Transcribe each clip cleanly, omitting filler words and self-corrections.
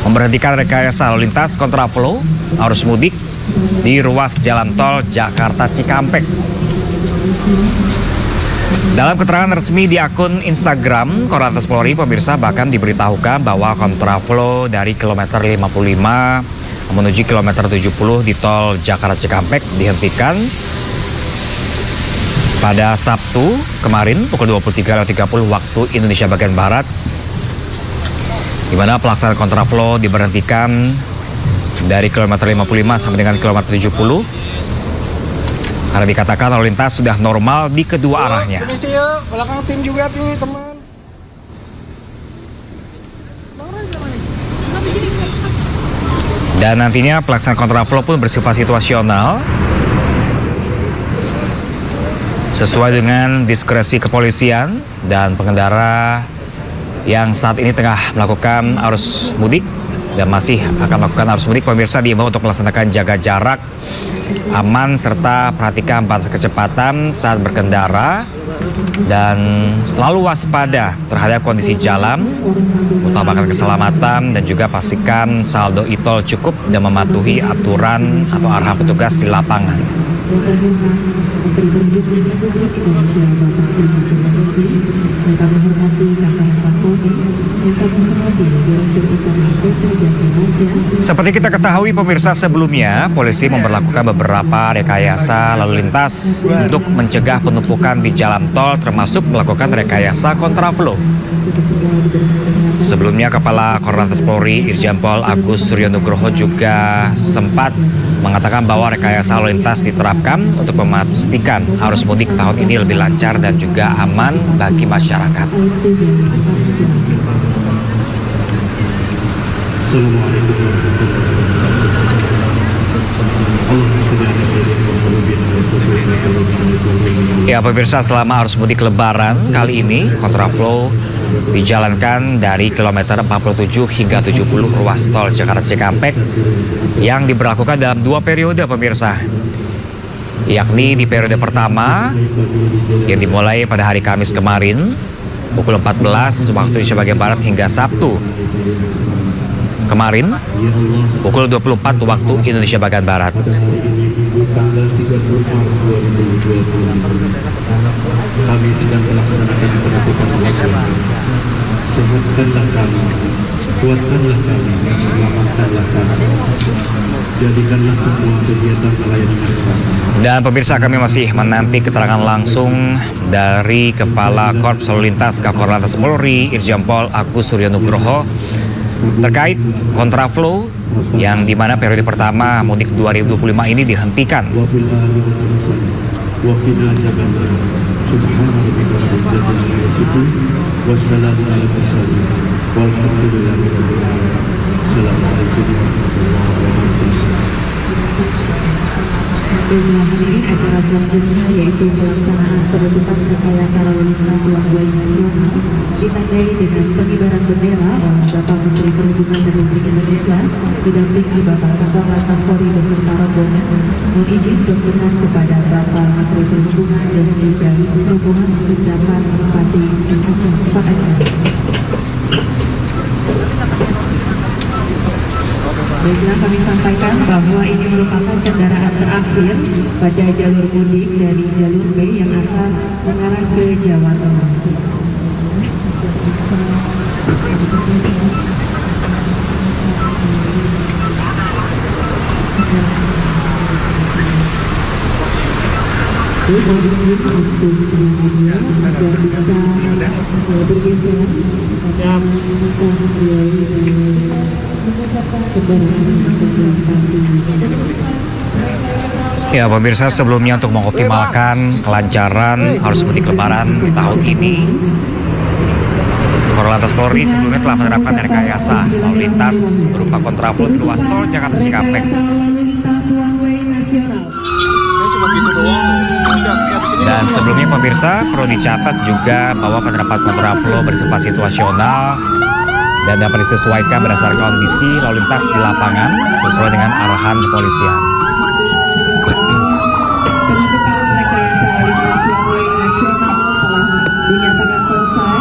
memberhentikan rekayasa lalu lintas kontraflow arus mudik di ruas jalan tol Jakarta Cikampek. Dalam keterangan resmi di akun Instagram Korlantas Polri, pemirsa, bahkan diberitahukan bahwa kontraflow dari kilometer 55 menuju kilometer 70 di tol Jakarta Cikampek dihentikan pada Sabtu kemarin pukul 23.30 waktu Indonesia bagian Barat, di mana pelaksanaan kontraflow diberhentikan dari kilometer 55 sampai dengan kilometer 70 karena dikatakan lalu lintas sudah normal di kedua arahnya. Permisi yuk, belakang tim juga nih teman. Dan nantinya pelaksanaan kontraflow pun bersifat situasional sesuai dengan diskresi kepolisian dan pengendara yang saat ini tengah melakukan arus mudik dan masih akan melakukan arus mudik. Pemirsa diimbau untuk melaksanakan jaga jarak aman serta perhatikan batas kecepatan saat berkendara dan selalu waspada terhadap kondisi jalan, utamakan keselamatan dan juga pastikan saldo e-tol cukup dan mematuhi aturan atau arahan petugas di lapangan. Seperti kita ketahui pemirsa, sebelumnya polisi memberlakukan beberapa rekayasa lalu lintas untuk mencegah penumpukan di jalan tol, termasuk melakukan rekayasa kontraflow. Sebelumnya Kepala Korlantas Polri Irjen Pol Agus Suryonugroho juga sempat mengatakan bahwa rekayasa lalu lintas diterapkan untuk memastikan arus mudik tahun ini lebih lancar dan juga aman bagi masyarakat. Ya pemirsa, selama arus mudik lebaran kali ini kontraflow dijalankan dari kilometer 47 hingga 70 ruas tol Jakarta Cikampek yang diberlakukan dalam 2 periode pemirsa, yakni di periode pertama yang dimulai pada hari Kamis kemarin pukul 14 waktu Indonesia bagian Barat hingga Sabtu kemarin pukul 24 waktu Indonesia bagian Barat. Kami sedang melaksanakan penetapan waktu. Sehatkanlah kami, kuatkanlah kami, selamatkanlah kami. Jadikanlah semua kegiatan pelayanan kami. Dan pemirsa, kami masih menanti keterangan langsung dari Kepala Korps Lalu Lintas Korlantas Polri Irjen Pol Agus Suryonugroho terkait kontraflow yang dimana periode pertama mudik 2025 ini dihentikan. Ini acara selanjutnya yaitu pelaksanaan penutupan rekayasa lalu lintas one way nasional ditandai dengan pengibaran bendera oleh Bapak Menteri Perhubungan Republik Indonesia didampingi Bapak Korlantas Polri beserta rombongan. Mohon izin berkenan kepada Bapak Menteri Perhubungan dan juga Perhubungan mengucapkan Bupati Pak Aceh. Baiklah, kami sampaikan bahwa ini merupakan kendaraan terakhir pada jalur mudik dari jalur B yang akan mengarah ke Jawa Tengah. Ya pemirsa, sebelumnya untuk mengoptimalkan kelancaran arus mudik lebaran di tahun ini, Korlantas Polri sebelumnya telah menerapkan rekayasa lalu lintas berupa kontraflow di ruas tol Jakarta Cikampek. Dan sebelumnya pemirsa, perlu dicatat juga bahwa penerapan kontraflow bersifat situasional dan dapat disesuaikan berdasarkan kondisi lalu lintas di lapangan sesuai dengan arahan kepolisian. Dinyatakan selesai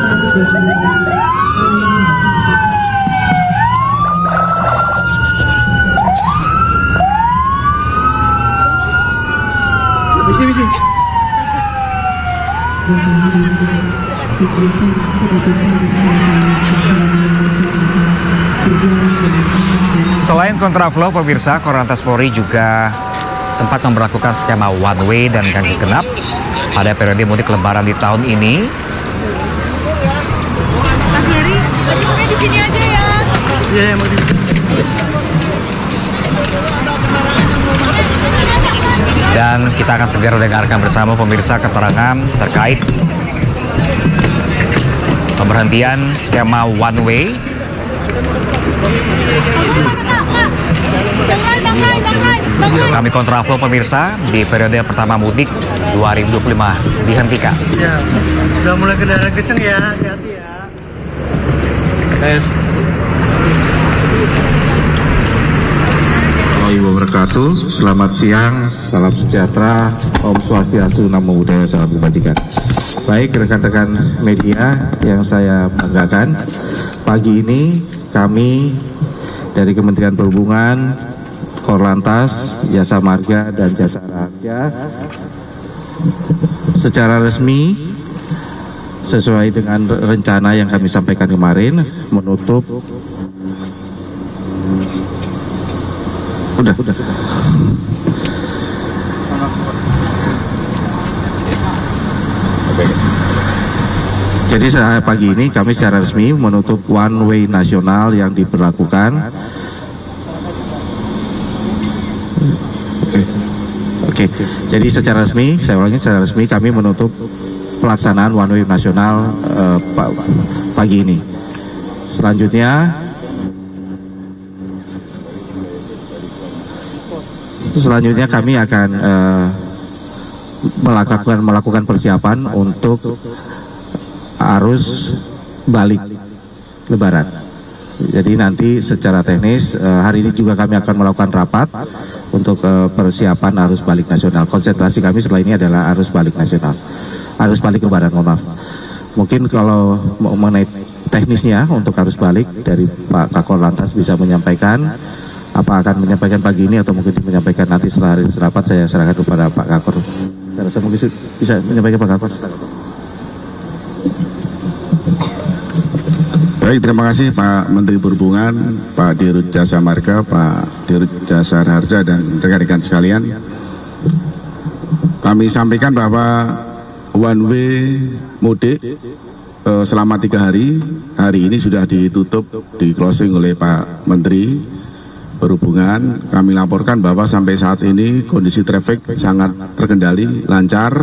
dan keadaan Selain kontraflow, pemirsa, Korlantas Polri juga sempat memberlakukan skema one way dan ganjil genap pada periode mudik Lebaran di tahun ini. Mas Heri, tadi di sini aja ya. Iya, mau di Dan kita akan segera dengarkan bersama pemirsa keterangan terkait pemberhentian skema one way. Kami kontraflow pemirsa di periode pertama mudik 2025 dihentikan. Ya, sudah mulai kendaraan kenceng ya, hati-hati ya. Tes. Assalamualaikum warahmatullahi wabarakatuh. Selamat siang, salam sejahtera, Om Swastiastu, Namo Buddhaya, salam kebajikan. Baik rekan-rekan media yang saya banggakan, pagi ini kami dari Kementerian Perhubungan, Korlantas, Jasa Marga dan Jasa Raja secara resmi sesuai dengan rencana yang kami sampaikan kemarin menutup udah. Jadi pagi ini kami secara resmi menutup one way nasional yang diberlakukan. Oke. Jadi secara resmi, saya ulangi, secara resmi kami menutup pelaksanaan one way nasional pagi ini. Selanjutnya kami akan melakukan persiapan untuk arus balik Lebaran. Jadi nanti secara teknis hari ini juga kami akan melakukan rapat untuk persiapan arus balik nasional. Konsentrasi kami setelah ini adalah arus balik nasional, arus balik Lebaran. Mohon maaf. Mungkin kalau mengenai teknisnya untuk arus balik dari Pak Kakor Lantas bisa menyampaikan, apa akan menyampaikan pagi ini atau mungkin menyampaikan nanti setelah hari rapat. Saya serahkan kepada Pak Kakor. Saya rasa mungkin bisa menyampaikan Pak Kakor. Baik, terima kasih Pak Menteri Perhubungan, Pak Dirut Jasa Marga, Pak Dirut Jasa Harja, dan rekan-rekan sekalian. Kami sampaikan bahwa one way mudik selama 3 hari ini sudah ditutup, di closing oleh Pak Menteri Perhubungan. Kami laporkan bahwa sampai saat ini kondisi traffic sangat terkendali, lancar,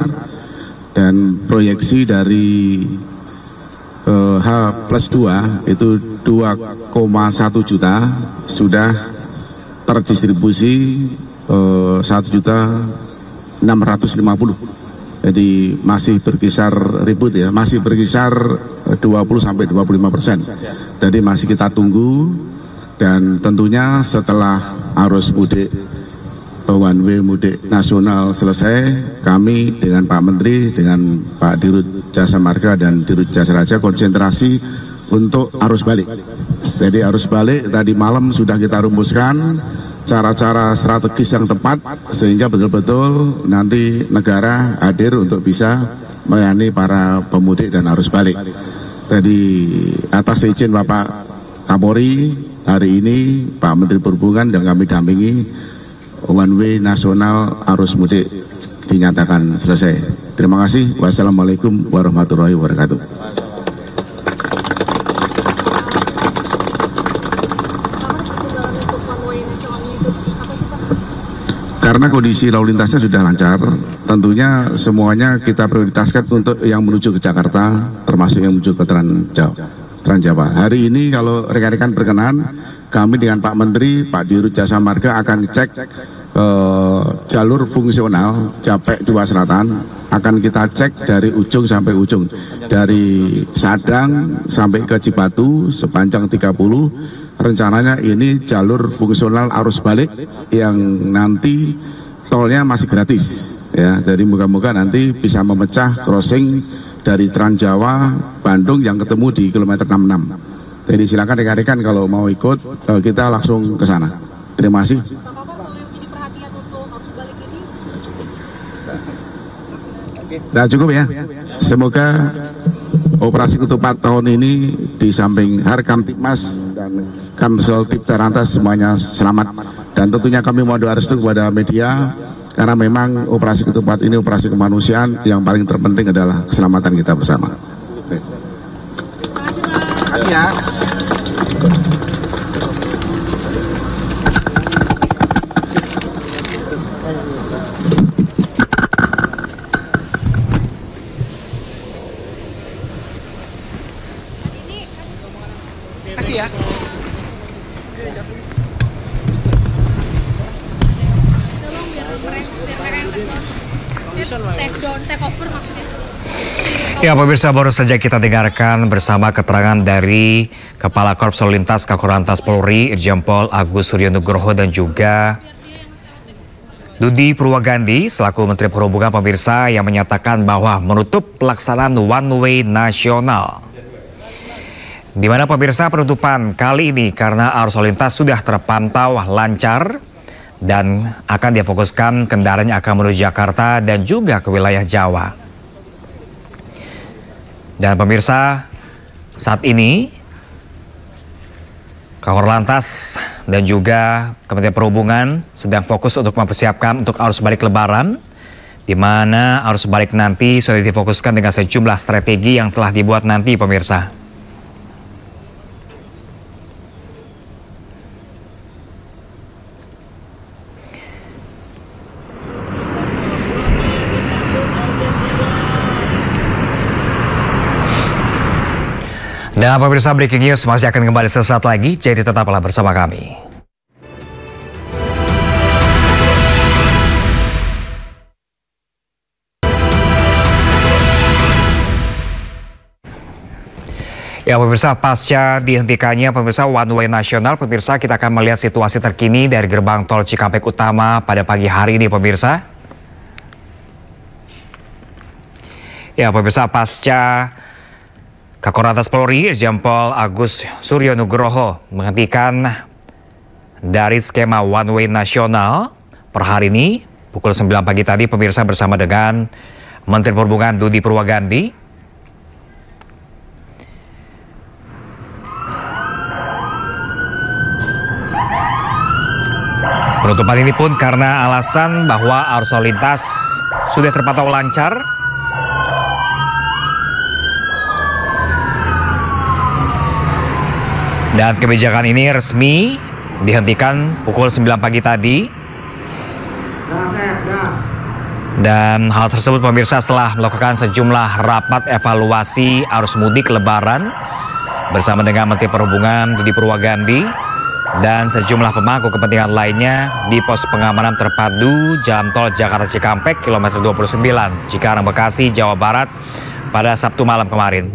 dan proyeksi dari H+2 itu 2,1 juta sudah terdistribusi 1.650.000. Jadi masih berkisar ribut ya, masih berkisar 20-25%. Jadi masih kita tunggu, dan tentunya setelah arus mudik one way mudik nasional selesai, kami dengan Pak Menteri, dengan Pak Dirut Jasa Marga dan Dirut Jasa Raja konsentrasi untuk arus balik. Jadi arus balik tadi malam sudah kita rumuskan cara-cara strategis yang tepat sehingga betul-betul nanti negara hadir untuk bisa melayani para pemudik dan arus balik. Jadi atas izin Bapak Kapolri, hari ini Pak Menteri Perhubungan dan kami dampingi, one way nasional arus mudik dinyatakan selesai. Terima kasih. Wassalamualaikum warahmatullahi wabarakatuh. Karena kondisi lalu lintasnya sudah lancar, tentunya semuanya kita prioritaskan untuk yang menuju ke Jakarta, termasuk yang menuju ke Transjawa. Hari ini kalau rekan-rekan berkenan, kami dengan Pak Menteri, Pak Dirut Jasa Marga akan cek jalur fungsional Japek 2 Selatan, akan kita cek dari ujung sampai ujung, dari Sadang sampai ke Cibatu sepanjang 30. Rencananya ini jalur fungsional arus balik yang nanti tolnya masih gratis ya. Jadi moga-moga nanti bisa memecah crossing dari Transjawa Bandung yang ketemu di kilometer 66. Jadi silakan rekan-rekan kalau mau ikut, kita langsung ke sana. Terima kasih. Nah, cukup ya. Semoga operasi ketupat tahun ini di samping Harkam Tipmas dan Kamsel Tiptarantas semuanya selamat. Dan tentunya kami mohon doa restu kepada media, karena memang operasi ketupat ini operasi kemanusiaan, yang paling terpenting adalah keselamatan kita bersama. Terima kasih ya. Kasih ya. Take over maksudnya. Ya pemirsa, baru saja kita dengarkan bersama keterangan dari Kepala Korps Lalu Lintas Kakor-Lantas Polri Irjen Pol Agus Suryonugroho dan juga Dudi Purwagandi selaku Menteri Perhubungan pemirsa yang menyatakan bahwa menutup pelaksanaan one way nasional. Di mana pemirsa penutupan kali ini karena arus lalu lintas sudah terpantau lancar dan akan difokuskan kendaraan yang akan menuju Jakarta dan juga ke wilayah Jawa. Dan pemirsa, saat ini Kakor-Lantas dan juga Kementerian Perhubungan sedang fokus untuk mempersiapkan untuk arus balik Lebaran, di mana arus balik nanti sudah difokuskan dengan sejumlah strategi yang telah dibuat nanti pemirsa. Dan pemirsa, breaking news masih akan kembali sesaat lagi, jadi tetaplah bersama kami. Ya pemirsa, pasca dihentikannya pemirsa one way nasional, pemirsa kita akan melihat situasi terkini dari gerbang tol Cikampek Utama pada pagi hari ini pemirsa. Ya pemirsa, pasca Kakor-Lantas Polri Irjen Pol Agus Suryonugroho menghentikan dari skema one way nasional per hari ini pukul 9 pagi tadi pemirsa bersama dengan Menteri Perhubungan Dudi Purwagandi. Penutupan ini pun karena alasan bahwa arus lalu lintas sudah terpantau lancar. Dan kebijakan ini resmi dihentikan pukul 9 pagi tadi. Dan hal tersebut pemirsa setelah melakukan sejumlah rapat evaluasi arus mudik Lebaran bersama dengan Menteri Perhubungan Dudi Purwagandi dan sejumlah pemangku kepentingan lainnya di pos pengamanan terpadu Jalan Tol Jakarta Cikampek kilometer 29 Cikarang Bekasi Jawa Barat pada Sabtu malam kemarin.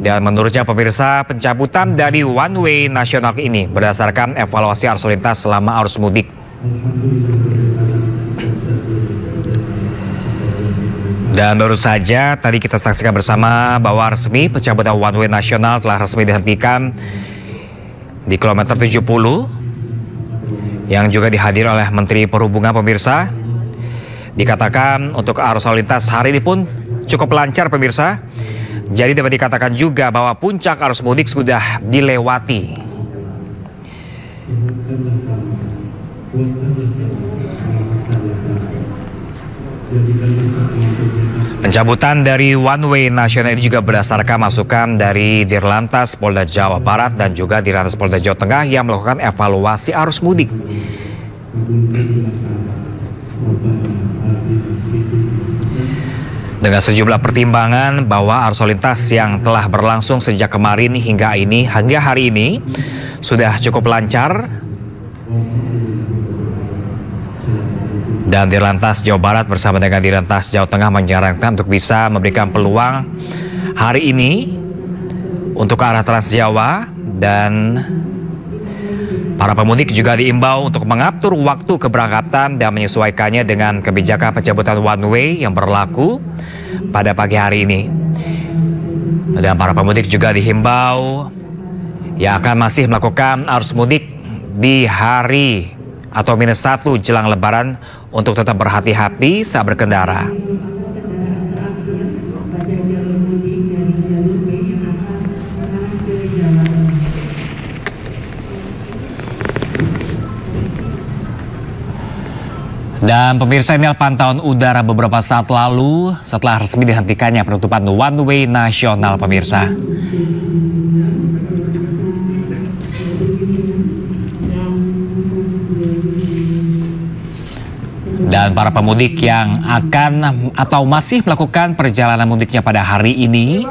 Dan menurutnya pemirsa, pencabutan dari one way nasional ini berdasarkan evaluasi arus lintas selama arus mudik. Dan baru saja tadi kita saksikan bersama bahwa resmi pencabutan one way nasional telah resmi dihentikan di kilometer 70 yang juga dihadiri oleh Menteri Perhubungan pemirsa. Dikatakan untuk arus lalu lintas hari ini pun cukup lancar pemirsa. Jadi dapat dikatakan juga bahwa puncak arus mudik sudah dilewati. Pencabutan dari one way nasional ini juga berdasarkan masukan dari Dirlantas Polda Jawa Barat dan juga Dirlantas Polda Jawa Tengah yang melakukan evaluasi arus mudik. Dengan sejumlah pertimbangan bahwa arus lalu lintas yang telah berlangsung sejak kemarin hingga hari ini sudah cukup lancar. Dan Dirlantas Jawa Barat bersama dengan Dirlantas Jawa Tengah menyarankan untuk bisa memberikan peluang hari ini untuk ke arah Trans Jawa, dan para pemudik juga diimbau untuk mengatur waktu keberangkatan dan menyesuaikannya dengan kebijakan pencabutan one way yang berlaku pada pagi hari ini. Dan para pemudik juga dihimbau yang akan masih melakukan arus mudik di hari atau -1 jelang Lebaran untuk tetap berhati-hati saat berkendara. Dan pemirsa, ini pantauan udara beberapa saat lalu setelah resmi dihentikannya penutupan one way nasional pemirsa. Dan para pemudik yang akan atau masih melakukan perjalanan mudiknya pada hari ini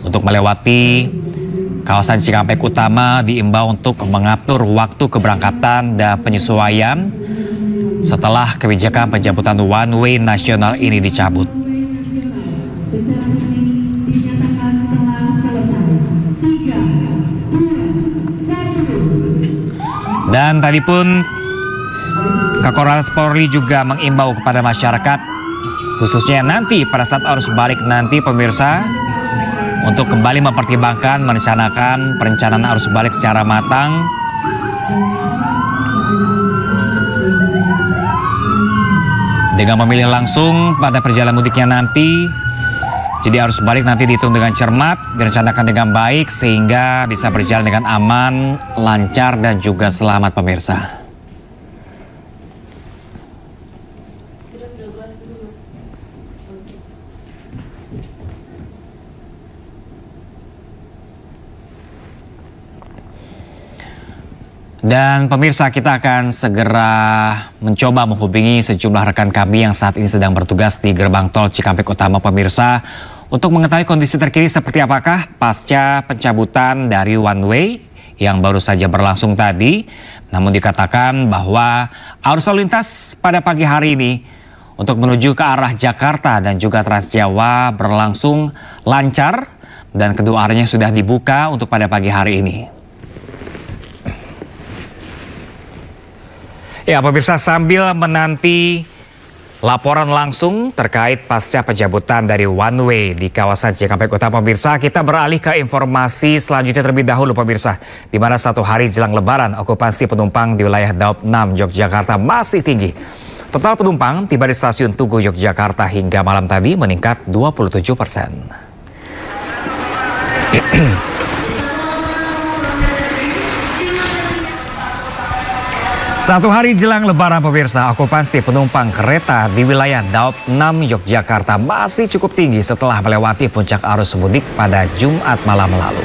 untuk melewati kawasan Cikampek Utama diimbau untuk mengatur waktu keberangkatan dan penyesuaian setelah kebijakan pencabutan one way nasional ini dicabut. Dan tadi pun Kakor Polri juga mengimbau kepada masyarakat, khususnya nanti pada saat arus balik nanti pemirsa, untuk kembali mempertimbangkan merencanakan perencanaan arus balik secara matang. Dengan memilih langsung pada perjalanan mudiknya nanti, jadi arus balik nanti dihitung dengan cermat, direncanakan dengan baik sehingga bisa berjalan dengan aman, lancar dan juga selamat pemirsa. Dan pemirsa, kita akan segera mencoba menghubungi sejumlah rekan kami yang saat ini sedang bertugas di gerbang tol Cikampek Utama pemirsa untuk mengetahui kondisi terkini seperti apakah pasca pencabutan dari one way yang baru saja berlangsung tadi. Namun dikatakan bahwa arus lalu lintas pada pagi hari ini untuk menuju ke arah Jakarta dan juga Trans Jawa berlangsung lancar dan kedua arahnya sudah dibuka untuk pada pagi hari ini. Ya pemirsa, sambil menanti laporan langsung terkait pasca pencabutan dari one way di kawasan Cikampek Utama pemirsa, kita beralih ke informasi selanjutnya terlebih dahulu pemirsa, di mana satu hari jelang Lebaran okupansi penumpang di wilayah Daop 6 Yogyakarta masih tinggi. Total penumpang tiba di stasiun Tugu Yogyakarta hingga malam tadi meningkat 27%. Satu hari jelang Lebaran pemirsa, okupansi penumpang kereta di wilayah Daop 6 Yogyakarta masih cukup tinggi setelah melewati puncak arus mudik pada Jumat malam lalu.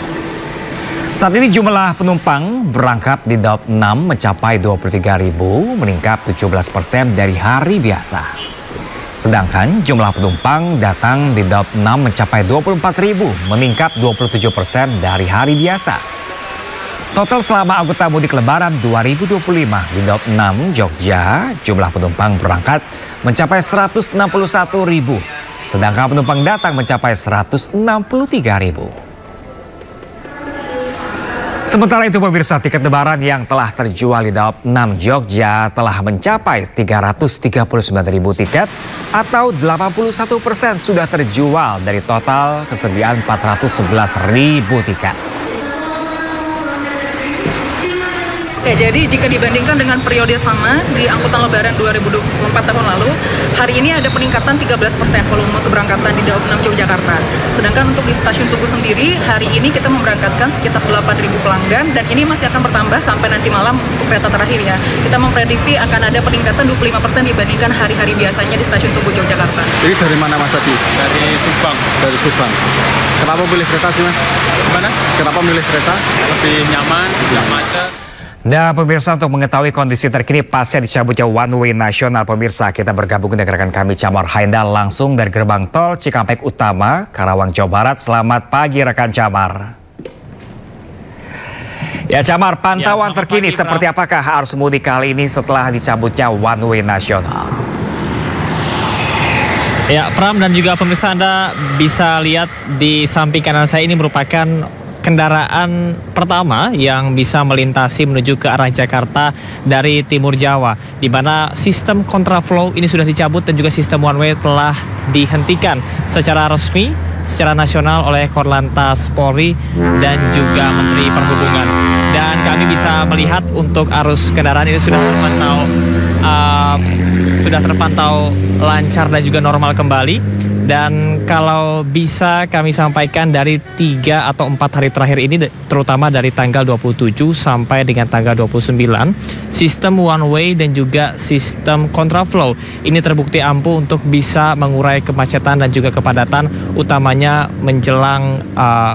Saat ini jumlah penumpang berangkat di Daop 6 mencapai 23.000, meningkat 17% dari hari biasa. Sedangkan jumlah penumpang datang di Daop 6 mencapai 24.000, meningkat 27% dari hari biasa. Total selama angkutan mudik Lebaran 2025 di Daop 6 Jogja, jumlah penumpang berangkat mencapai 161.000, sedangkan penumpang datang mencapai 163.000. Sementara itu pemirsa, tiket Lebaran yang telah terjual di Daop 6 Jogja telah mencapai 339.000 tiket atau 81% sudah terjual dari total kesediaan 411.000 tiket. Oke, jadi jika dibandingkan dengan periode sama di angkutan Lebaran 2024 tahun lalu, hari ini ada peningkatan 13% volume keberangkatan di Daop 6 Yogyakarta. Sedangkan untuk di stasiun Tugu sendiri, hari ini kita memberangkatkan sekitar 8.000 pelanggan dan ini masih akan bertambah sampai nanti malam untuk kereta terakhir ya. Kita memprediksi akan ada peningkatan 25% dibandingkan hari-hari biasanya di stasiun Tugu Yogyakarta. Jadi dari mana Mas tadi? Dari Subang. Dari Subang. Kenapa pilih kereta sih Mas? Gimana? Kenapa milih kereta? Lebih nyaman, tidak macet. Nah pemirsa, untuk mengetahui kondisi terkini pasca dicabutnya one way nasional pemirsa, kita bergabung dengan rekan kami Camar Haindal langsung dari gerbang tol Cikampek Utama, Karawang, Jawa Barat. Selamat pagi rekan Camar. Ya Camar, pantauan terkini pagi, seperti apakah arus mudik kali ini setelah dicabutnya one way nasional? Ya Pram dan juga pemirsa, Anda bisa lihat di samping kanan saya ini merupakan kendaraan pertama yang bisa melintasi menuju ke arah Jakarta dari Timur Jawa, di mana sistem kontraflow ini sudah dicabut dan juga sistem one way telah dihentikan secara resmi, secara nasional oleh Korlantas Polri dan juga Menteri Perhubungan. Dan kami bisa melihat untuk arus kendaraan ini sudah terpantau lancar dan juga normal kembali. Dan kalau bisa kami sampaikan dari 3 atau 4 hari terakhir ini, terutama dari tanggal 27 sampai dengan tanggal 29, sistem one way dan juga sistem kontraflow ini terbukti ampuh untuk bisa mengurai kemacetan dan juga kepadatan, utamanya menjelang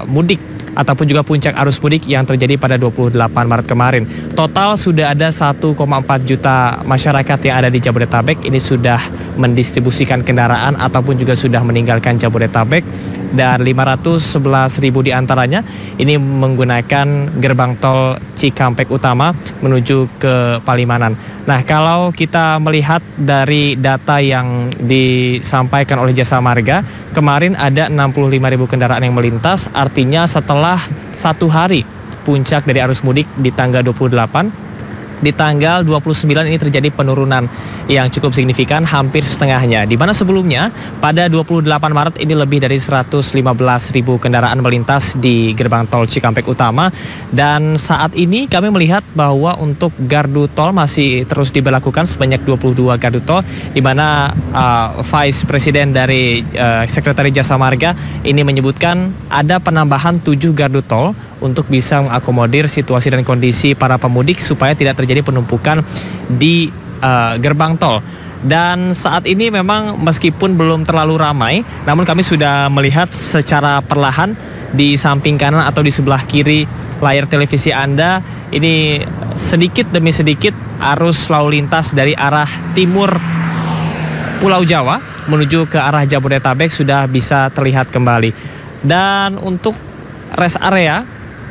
mudik ataupun juga puncak arus mudik yang terjadi pada 28 Maret kemarin. Total sudah ada 1,4 juta masyarakat yang ada di Jabodetabek ini sudah mendistribusikan kendaraan ataupun juga sudah meninggalkan Jabodetabek, dan 511.000 diantaranya ini menggunakan gerbang tol Cikampek Utama menuju ke Palimanan. Nah, kalau kita melihat dari data yang disampaikan oleh Jasa Marga, kemarin ada 65.000 kendaraan yang melintas, artinya setelah 1 hari puncak dari arus mudik di tanggal 28, di tanggal 29 ini terjadi penurunan yang cukup signifikan, hampir setengahnya. Di mana sebelumnya pada 28 Maret ini lebih dari 115.000 kendaraan melintas di gerbang tol Cikampek Utama. Dan saat ini kami melihat bahwa untuk gardu tol masih terus diberlakukan sebanyak 22 gardu tol, di mana Vice Presiden dari Sekretariat Jasa Marga ini menyebutkan ada penambahan 7 gardu tol untuk bisa mengakomodir situasi dan kondisi para pemudik supaya tidak terjadi penumpukan di gerbang tol. Dan saat ini memang meskipun belum terlalu ramai, namun kami sudah melihat secara perlahan di samping kanan atau di sebelah kiri layar televisi Anda, ini sedikit demi sedikit arus lalu lintas dari arah timur Pulau Jawa menuju ke arah Jabodetabek sudah bisa terlihat kembali. Dan untuk rest area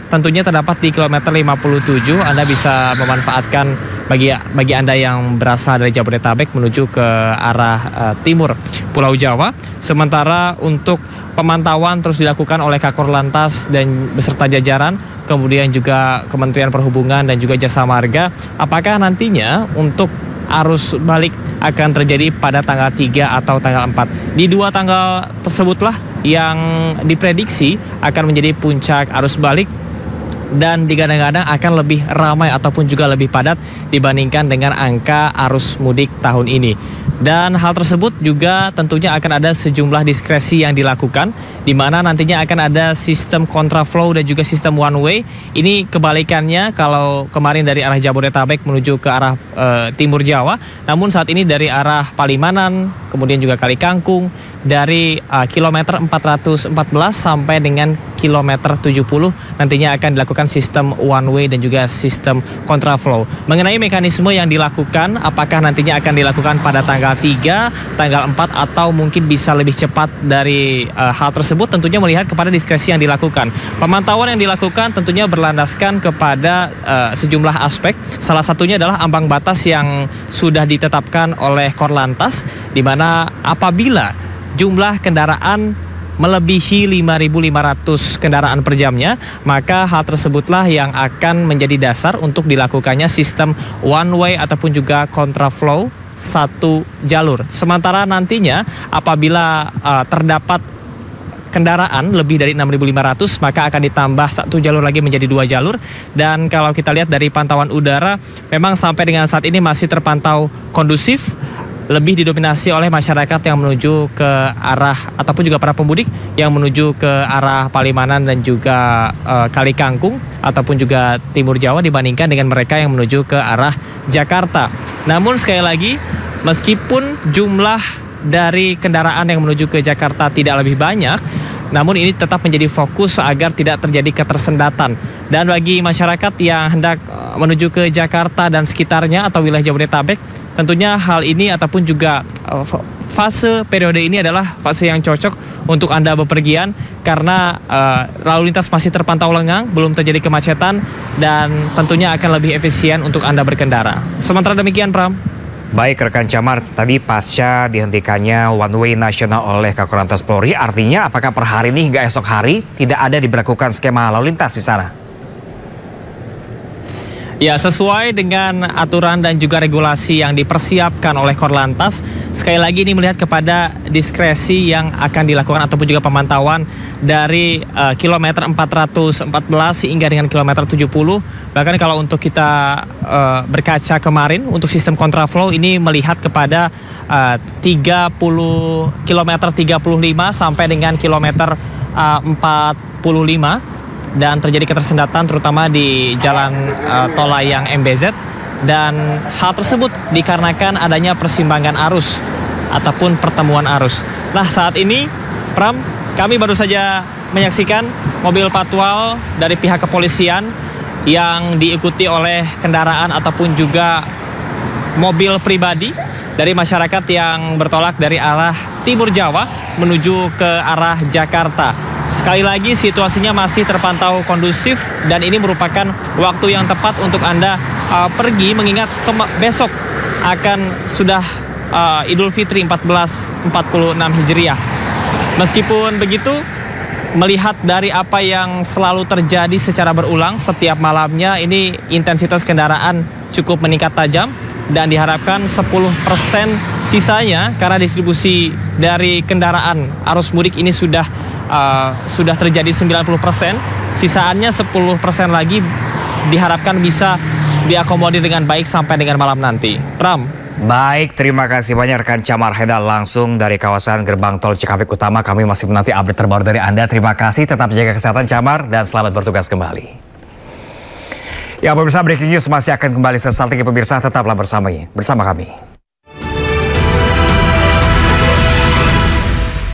tentunya terdapat di kilometer 57. Anda bisa memanfaatkan bagi Anda yang berasal dari Jabodetabek menuju ke arah timur Pulau Jawa. Sementara untuk pemantauan terus dilakukan oleh Kakor Lantas dan beserta jajaran, kemudian juga Kementerian Perhubungan dan juga Jasa Marga, apakah nantinya untuk arus balik akan terjadi pada tanggal 3 atau tanggal 4. Di 2 tanggal tersebutlah yang diprediksi akan menjadi puncak arus balik, dan digadang-gadang akan lebih ramai ataupun juga lebih padat dibandingkan dengan angka arus mudik tahun ini. Dan hal tersebut juga tentunya akan ada sejumlah diskresi yang dilakukan, di mana nantinya akan ada sistem kontraflow dan juga sistem one way. Ini kebalikannya kalau kemarin dari arah Jabodetabek menuju ke arah timur Jawa, namun saat ini dari arah Palimanan, kemudian juga Kali Kangkung, dari kilometer 414 sampai dengan kilometer 70 nantinya akan dilakukan sistem one way dan juga sistem kontraflow. Mengenai mekanisme yang dilakukan, apakah nantinya akan dilakukan pada tanggal 3, tanggal 4 atau mungkin bisa lebih cepat dari hal tersebut, tentunya melihat kepada diskresi yang dilakukan. Pemantauan yang dilakukan tentunya berlandaskan kepada sejumlah aspek. Salah satunya adalah ambang batas yang sudah ditetapkan oleh Korlantas, di mana apabila jumlah kendaraan melebihi 5.500 kendaraan per jamnya, maka hal tersebutlah yang akan menjadi dasar untuk dilakukannya sistem one way ataupun juga kontraflow 1 jalur. Sementara nantinya apabila terdapat kendaraan lebih dari 6.500, maka akan ditambah 1 jalur lagi menjadi 2 jalur. Dan kalau kita lihat dari pantauan udara, memang sampai dengan saat ini masih terpantau kondusif, lebih didominasi oleh masyarakat yang menuju ke arah ataupun juga para pemudik yang menuju ke arah Palimanan dan juga Kali Kangkung ataupun juga timur Jawa dibandingkan dengan mereka yang menuju ke arah Jakarta. Namun sekali lagi, meskipun jumlah dari kendaraan yang menuju ke Jakarta tidak lebih banyak, namun ini tetap menjadi fokus agar tidak terjadi ketersendatan. Dan bagi masyarakat yang hendak menuju ke Jakarta dan sekitarnya atau wilayah Jabodetabek, tentunya hal ini ataupun juga fase periode ini adalah fase yang cocok untuk Anda bepergian, karena lalu lintas masih terpantau lengang, belum terjadi kemacetan, dan tentunya akan lebih efisien untuk Anda berkendara. Sementara demikian, Pram. Baik, rekan Camar, tadi pasca dihentikannya one way nasional oleh Kakor Lantas Polri, artinya apakah per hari ini hingga esok hari tidak ada diberlakukan skema lalu lintas di sana? Ya, sesuai dengan aturan dan juga regulasi yang dipersiapkan oleh Korlantas, sekali lagi ini melihat kepada diskresi yang akan dilakukan ataupun juga pemantauan dari kilometer 414 hingga dengan kilometer 70. Bahkan kalau untuk kita berkaca kemarin untuk sistem kontraflow ini melihat kepada kilometer 35 sampai dengan kilometer 45. Dan terjadi ketersendatan terutama di jalan tol layang MBZ, dan hal tersebut dikarenakan adanya persimpangan arus ataupun pertemuan arus. Nah, saat ini Pram, kami baru saja menyaksikan mobil patwal dari pihak kepolisian yang diikuti oleh kendaraan ataupun juga mobil pribadi dari masyarakat yang bertolak dari arah timur Jawa menuju ke arah Jakarta. Sekali lagi situasinya masih terpantau kondusif dan ini merupakan waktu yang tepat untuk Anda pergi, mengingat besok akan sudah Idul Fitri 1446 Hijriah. Meskipun begitu, melihat dari apa yang selalu terjadi secara berulang setiap malamnya, ini intensitas kendaraan cukup meningkat tajam dan diharapkan 10% sisanya karena distribusi dari kendaraan arus mudik ini sudah terjadi 90%, sisaannya 10% lagi diharapkan bisa diakomodir dengan baik sampai dengan malam nanti. Pram. Baik, terima kasih banyak rekan Camar Haidar langsung dari kawasan Gerbang Tol Cikampek Utama. Kami masih menanti update terbaru dari Anda. Terima kasih, tetap jaga kesehatan Camar dan selamat bertugas kembali. Ya pemirsa, breaking news masih akan kembali sesaat lagi pemirsa, tetaplah bersama kami.